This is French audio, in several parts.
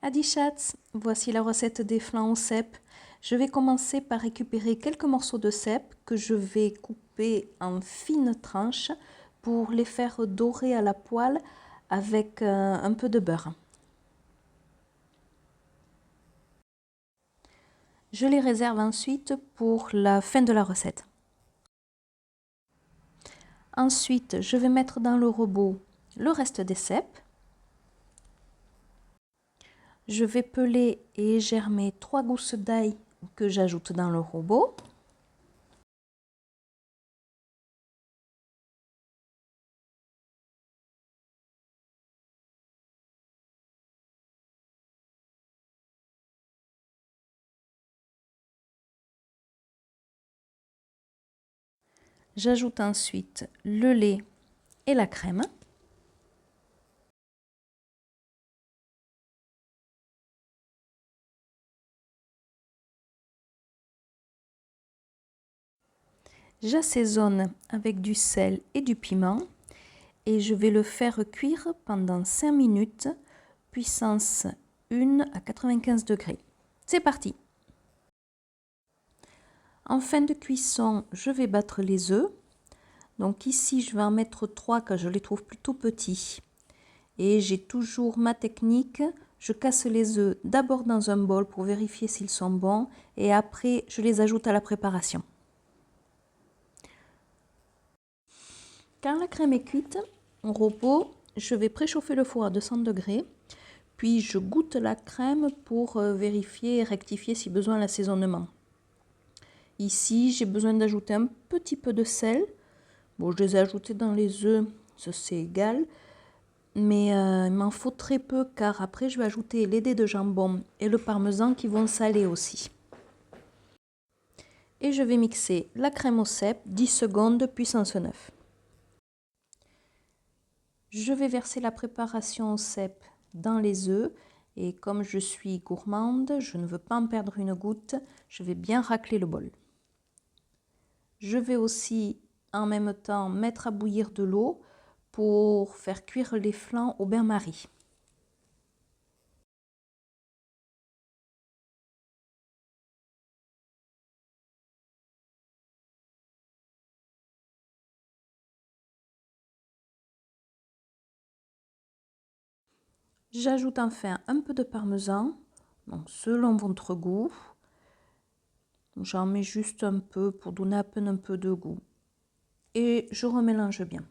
Adi chats, voici la recette des flancs au cèpe. Je vais commencer par récupérer quelques morceaux de cèpe que je vais couper en fines tranches pour les faire dorer à la poêle avec un peu de beurre. Je les réserve ensuite pour la fin de la recette. Ensuite, je vais mettre dans le robot le reste des cèpes. Je vais peler et germer 3 gousses d'ail que j'ajoute dans le robot. J'ajoute ensuite le lait et la crème. J'assaisonne avec du sel et du piment et je vais le faire cuire pendant 5 minutes, puissance 1 à 95 degrés. C'est parti! En fin de cuisson, je vais battre les œufs. Donc ici, je vais en mettre 3 car je les trouve plutôt petits. Et j'ai toujours ma technique. Je casse les œufs d'abord dans un bol pour vérifier s'ils sont bons et après, je les ajoute à la préparation. Quand la crème est cuite, au robot, je vais préchauffer le four à 200 degrés. Puis je goûte la crème pour vérifier et rectifier si besoin l'assaisonnement. Ici, j'ai besoin d'ajouter un petit peu de sel. Bon, je les ai ajoutés dans les œufs, ça c'est égal. Mais il m'en faut très peu car après je vais ajouter les dés de jambon et le parmesan qui vont saler aussi. Et je vais mixer la crème au cèpe 10 secondes puissance 9. Je vais verser la préparation au cèpe dans les œufs et comme je suis gourmande, je ne veux pas en perdre une goutte, je vais bien racler le bol. Je vais aussi en même temps mettre à bouillir de l'eau pour faire cuire les flancs au bain-marie. J'ajoute enfin un peu de parmesan, donc selon votre goût. J'en mets juste un peu pour donner à peine un peu de goût. Et je remélange bien.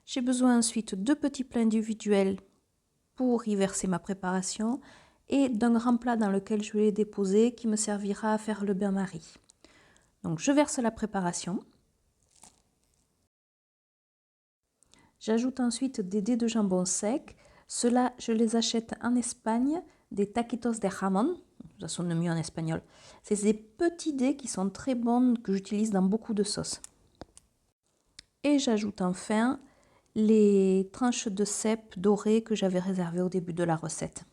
J'ai besoin ensuite de petits plats individuels pour y verser ma préparation et d'un grand plat dans lequel je vais les déposer qui me servira à faire le bain-marie. Donc je verse la préparation. J'ajoute ensuite des dés de jambon sec. Ceux-là, je les achète en Espagne, des taquitos de jamón. Ça sonne mieux en espagnol. C'est des petits dés qui sont très bons, que j'utilise dans beaucoup de sauces. Et j'ajoute enfin les tranches de cèpe dorées que j'avais réservées au début de la recette.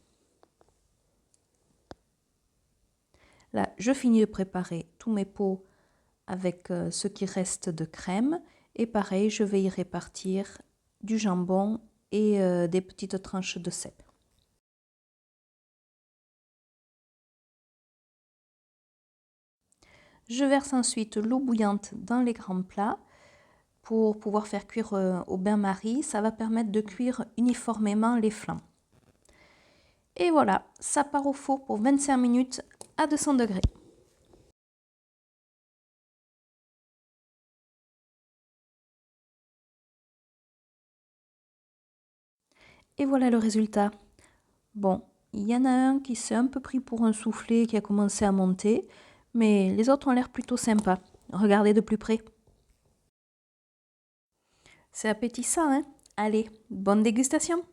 Là, je finis de préparer tous mes pots avec ce qui reste de crème. Et pareil, je vais y répartir du jambon et des petites tranches de cèpe. Je verse ensuite l'eau bouillante dans les grands plats pour pouvoir faire cuire au bain-marie. Ça va permettre de cuire uniformément les flancs. Et voilà, ça part au four pour 25 minutes à 200 degrés. Et voilà le résultat. Bon, il y en a un qui s'est un peu pris pour un soufflé qui a commencé à monter, mais les autres ont l'air plutôt sympas. Regardez de plus près. C'est appétissant, hein? Allez, bonne dégustation!